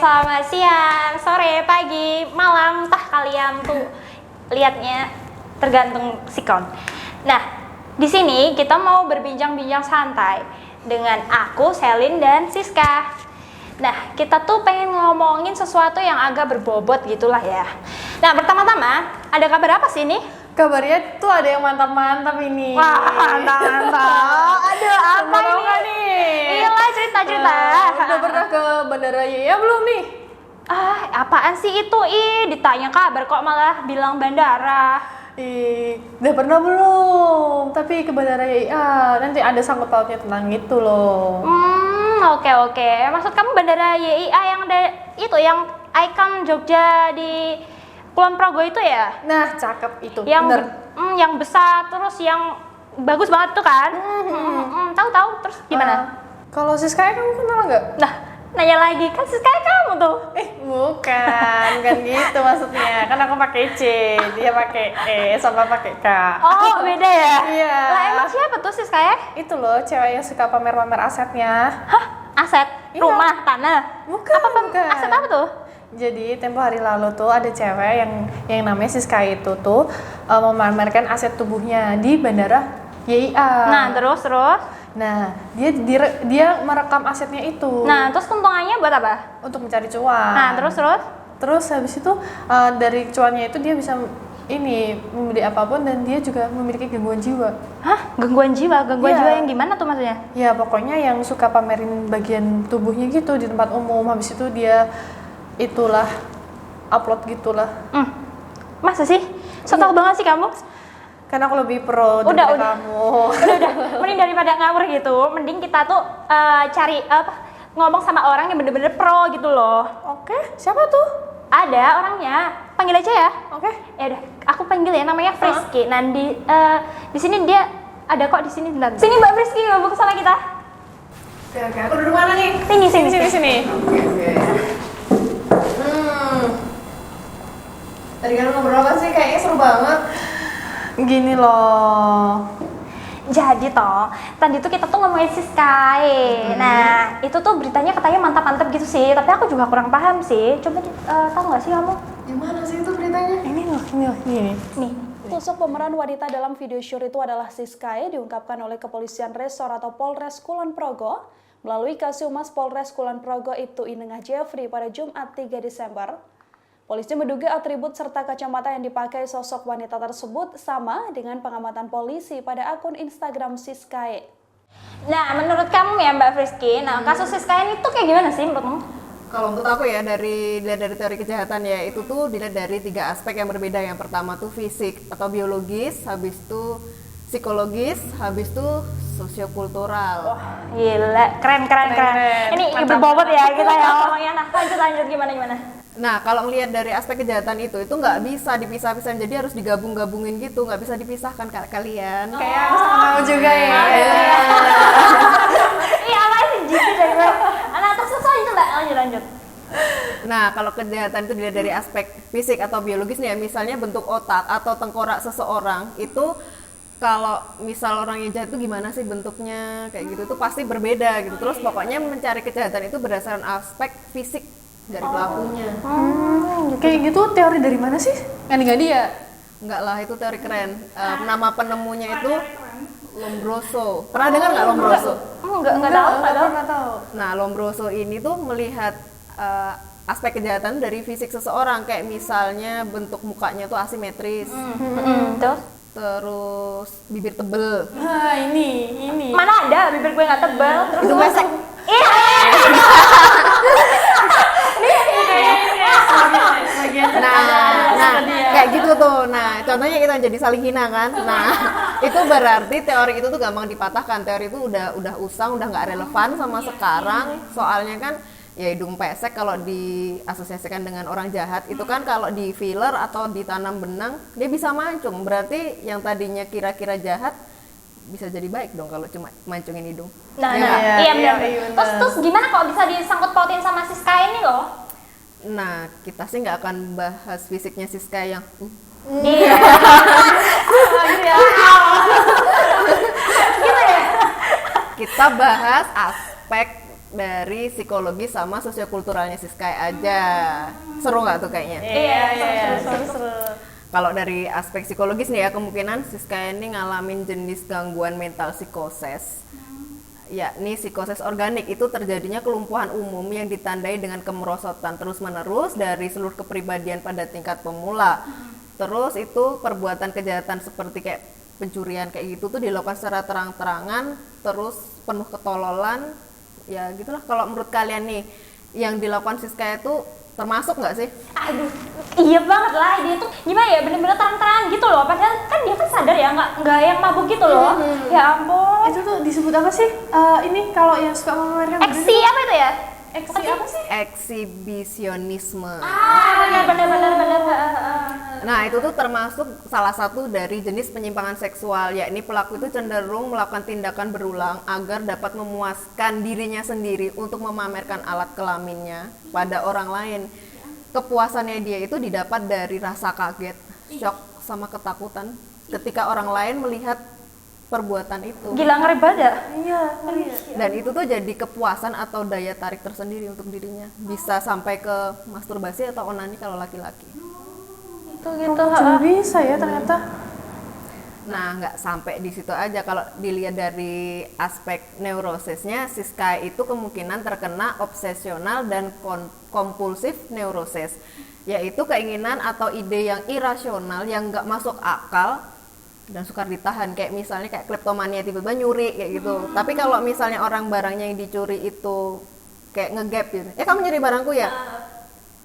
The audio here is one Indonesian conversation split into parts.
selamat siang, sore, pagi, malam, entah kalian tuh lihatnya tergantung sikon. Nah, di sini kita mau berbincang-bincang santai dengan aku, Selin, dan Siska. Nah, kita tuh pengen ngomongin sesuatu yang agak berbobot gitulah ya. Nah, pertama-tama, ada kabar apa sih ini? Kabarnya tuh ada yang mantap-mantap ini. Wah, mantap. Aduh, apa ini? Iyalah, cerita-cerita. Udah pernah ke Bandara Yaya belum nih? Apaan sih itu? Ditanya kabar kok malah bilang bandara. Udah pernah belum? Tapi ke Bandara Yaya, nanti ada sangkut pautnya tentang itu loh. Oke. Maksud kamu bandara YIA yang ada itu, yang ikon Jogja di Kulon Progo itu ya? Nah, cakep itu. Yang yang besar, terus yang bagus banget tuh kan? Tahu. Terus gimana? Kalau Siska kamu kenal nggak? Nah, nanya lagi, kan Siska kamu tuh. Bukan gitu maksudnya. Kan aku pakai C, dia pakai E sama pakai K. Oh, beda ya? Iya. Lah emang siapa tuh Siska ya? Itu loh, cewek yang suka pamer-pamer asetnya. Hah? Aset? Iya. Rumah? Tanah? Bukan. Aset apa tuh? Jadi tempo hari lalu tuh ada cewek yang namanya Siska itu tuh memamerkan aset tubuhnya di bandara YIA. Nah, terus? Nah, dia merekam asetnya itu. Nah, terus keuntungannya buat apa? Untuk mencari cuan. Nah, terus? Terus habis itu dari cuannya itu dia bisa membeli apapun, dan dia juga memiliki gangguan jiwa. Hah? Gangguan jiwa? Gangguan Iya. jiwa yang gimana tuh maksudnya? Ya pokoknya yang suka pamerin bagian tubuhnya gitu di tempat umum. Habis itu dia upload gitulah. Masa sih? So tau banget sih kamu? Karena aku lebih pro daripada kamu. Udah. Mending daripada ngawur gitu, mending kita tuh cari ngomong sama orang yang bener-bener pro gitu loh. Oke, siapa tuh? Ada orangnya, panggil aja ya. Oke. Ya udah, aku panggil ya, namanya Frisky. Nah, di sini dia ada kok di sini. Sini Mbak Frisky, ngomong sama kita. Oke, aku duduk mana nih? Sini. Oke. Tadi kan ngobrol apa sih? Kayaknya seru banget. Gini loh. Jadi tadi tuh kita tuh ngomongin Siska. Nah, itu tuh beritanya katanya mantap-mantap gitu sih, tapi aku juga kurang paham sih. Coba tahu nggak sih kamu? Gimana sih itu beritanya? Ini loh. Nih. Sosok pemeran wanita dalam video syur itu adalah Siska, diungkapkan oleh Kepolisian Resor atau Polres Kulon Progo melalui Kasumas Polres Kulon Progo Ibtu Inengah Jeffrey pada Jumat 3 Desember. Polisi menduga atribut serta kacamata yang dipakai sosok wanita tersebut sama dengan pengamatan polisi pada akun Instagram Siska. Nah, menurut kamu ya Mbak Frisky, kasus Siska ini tuh kayak gimana sih menurutmu? Kalau menurut aku ya, dari teori kejahatan ya, itu tuh dilihat dari 3 aspek yang berbeda. Yang pertama tuh fisik atau biologis, habis itu psikologis, habis itu sosiokultural. Gila, keren. Ini ibu bobot ya kita ya ngomongnya. Nah, lanjut gimana? Nah, kalau melihat dari aspek kejahatan itu nggak bisa dipisah-pisah, jadi harus digabung-gabungin gitu, nggak bisa dipisahkan kalian. Kayak aku sama kamu juga ya. Iya, apa sih jijik dari gue. Nah, terus lanjut Mbak, lanjut. Nah, kalau kejahatan itu dilihat dari aspek fisik atau biologis nih ya, misalnya bentuk otak atau tengkorak seseorang itu, kalau misal orang yang jahat itu gimana sih bentuknya, kayak gitu tuh pasti berbeda gitu. Terus pokoknya mencari kejahatan itu berdasarkan aspek fisik dari pelakunya. Kayak gitu teori dari mana sih? Nggak dia? Enggak lah, itu teori keren. Nama penemunya itu Lombroso. Pernah dengar nggak Lombroso? Enggak tahu. Nah, Lombroso ini tuh melihat aspek kejahatan dari fisik seseorang, kayak misalnya bentuk mukanya tuh asimetris. Terus bibir tebel. Ini. Mana ada bibir gue nggak tebal. Terus Hidung pesek. Iya. Nah, kayak gitu tuh. Nah, contohnya kita jadi saling hina kan. Nah, itu berarti teori itu tuh gampang dipatahkan. Teori itu udah usang, udah nggak relevan sama sekarang. Soalnya kan ya hidung pesek kalau diasosiasikan dengan orang jahat itu kan, kalau di filler atau ditanam benang dia bisa mancung. Berarti yang tadinya kira-kira jahat bisa jadi baik dong kalau cuma mancungin hidung. Iya benar. Terus gimana kok bisa disangkut pautin sama Siska ini loh? Nah, kita sih nggak akan bahas fisiknya Siska yang Iya. kita bahas aspek dari psikologi sama sosiokulturalnya Siskai aja. Seru nggak tuh kayaknya? Iya, seru-seru. Kalau dari aspek psikologis nih ya, kemungkinan Siskai ini ngalamin jenis gangguan mental psikoses, yakni psikoses organik. Itu terjadinya kelumpuhan umum yang ditandai dengan kemerosotan terus-menerus dari seluruh kepribadian pada tingkat pemula. Terus itu perbuatan kejahatan seperti kayak pencurian kayak gitu tuh dilakukan secara terang-terangan, terus penuh ketololan, ya gitulah. Kalau menurut kalian nih, yang dilakukan Siska itu termasuk nggak sih? Aduh, iya banget lah, dia tuh gimana ya, bener-bener terang-terangan gitu loh, padahal kan dia kan sadar ya, nggak yang mabuk gitu loh. Ya ampun. Itu tuh disebut apa sih? Ini kalau yang suka memamerkan Eksi apa itu ya? Eksi apa sih? Eksibisionisme. Bener. Nah, itu tuh termasuk salah satu dari jenis penyimpangan seksual, yakni pelaku itu cenderung melakukan tindakan berulang agar dapat memuaskan dirinya sendiri untuk memamerkan alat kelaminnya pada orang lain. Kepuasannya dia itu didapat dari rasa kaget, shock, sama ketakutan ketika orang lain melihat perbuatan itu. Gila, ngeri banget. Iya. Dan itu tuh jadi kepuasan atau daya tarik tersendiri untuk dirinya. Bisa sampai ke masturbasi atau onani kalau laki-laki. Itu gitu. Cuma bisa ya ternyata. Nah, nggak sampai di situ aja. Kalau dilihat dari aspek neurosisnya, Siska itu kemungkinan terkena obsesional dan kompulsif neurosis, yaitu keinginan atau ide yang irasional yang nggak masuk akal dan sukar ditahan. Kayak misalnya kayak kleptomania, tiba-tiba nyuri kayak gitu. Tapi kalau misalnya orang barangnya yang dicuri itu kayak ngegap gitu, kamu nyuri barangku ya?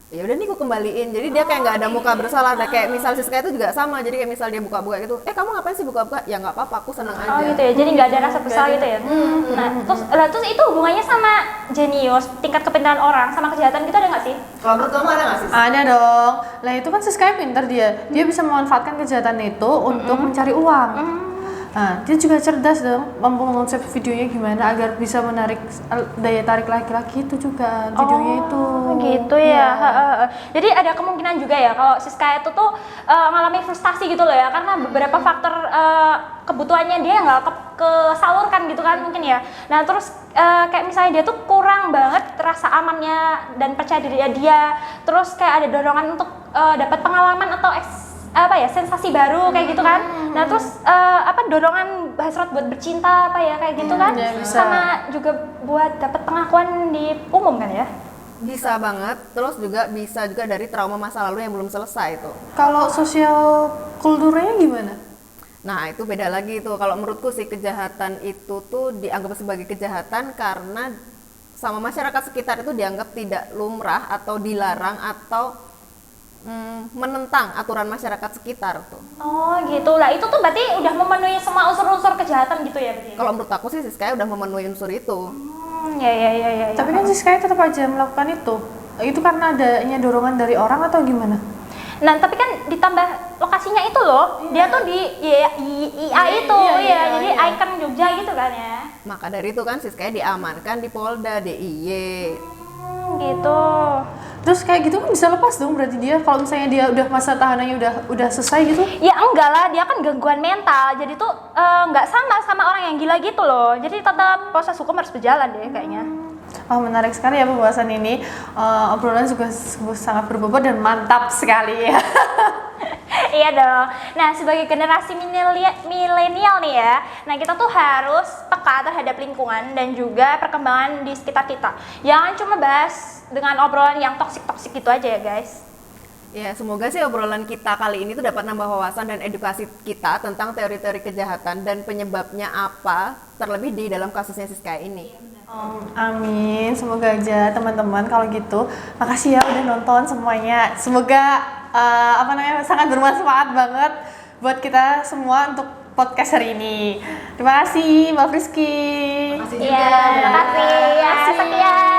Ya udah nih, aku kembaliin. Jadi dia kayak nggak ada muka bersalah. Nah, kayak misal Siska itu juga sama. Jadi kayak misal dia buka-buka gitu, kamu ngapain sih buka-buka? Ya nggak apa-apa, aku seneng aja. Oh gitu ya, jadi nggak ada rasa bersalah gitu ya. Nah, terus itu hubungannya sama jenius, tingkat kepintaran orang, sama kejahatan gitu ada nggak sih? Kalau menurut kamu ada nggak sih? Ada dong. Nah itu kan Siska pinter dia. Dia bisa memanfaatkan kejahatan itu untuk mencari uang. Nah, dia juga cerdas dong, mampu mengonsep videonya gimana agar bisa menarik daya tarik laki-laki itu juga videonya itu. Gitu ya. Jadi ada kemungkinan juga ya kalau Siska itu tuh ngalami frustasi gitu loh ya, karena beberapa faktor kebutuhannya dia nggak kesalurkan gitu kan mungkin ya. Nah terus kayak misalnya dia tuh kurang banget rasa amannya dan percaya diri dia. Terus kayak ada dorongan untuk dapat pengalaman atau sensasi baru kayak gitu kan. Nah terus dorongan hasrat buat bercinta kayak gitu kan. Ya, sama juga buat dapat pengakuan di umum kan ya. Bisa banget. Terus juga bisa juga dari trauma masa lalu yang belum selesai itu. Kalau sosial kulturnya gimana? Nah, itu beda lagi itu. Kalau menurutku sih, kejahatan itu tuh dianggap sebagai kejahatan karena sama masyarakat sekitar itu dianggap tidak lumrah atau dilarang atau menentang aturan masyarakat sekitar tuh. Oh gitu lah, itu tuh berarti udah memenuhi semua unsur-unsur kejahatan gitu ya berarti? Kalau menurut aku sih Siska udah memenuhi unsur itu. Ya. Tapi kan Siska tetap aja melakukan itu. Itu karena adanya dorongan dari orang atau gimana? Nah tapi kan ditambah lokasinya itu loh, dia tuh di IA itu, jadi ikon Jogja gitu kan ya. Maka dari itu kan Siska diamankan di Polda DIY. Gitu. Terus kayak gitu kan bisa lepas dong berarti dia, kalau misalnya dia udah masa tahanannya udah selesai gitu? Ya enggak lah, dia kan gangguan mental, jadi tuh nggak sama orang yang gila gitu loh. Jadi tetap proses hukum harus berjalan deh kayaknya. Oh menarik sekali ya pembahasan ini. Obrolan juga sangat berbobot dan mantap sekali ya. Iya dong. Nah, sebagai generasi milenial nih ya, nah kita tuh harus peka terhadap lingkungan dan juga perkembangan di sekitar kita. Jangan cuma bahas dengan obrolan yang toksik-toksik gitu aja ya guys. Ya, semoga sih obrolan kita kali ini tuh dapat nambah wawasan dan edukasi kita tentang teori-teori kejahatan dan penyebabnya apa, terlebih di dalam kasusnya Siska ini. Amin, semoga aja teman-teman kalau gitu. Makasih ya udah nonton semuanya. Semoga sangat bermanfaat banget buat kita semua untuk podcast hari ini. Terima kasih Mbak Friski. Terima kasih Iya, terima kasih. Ya, sekian.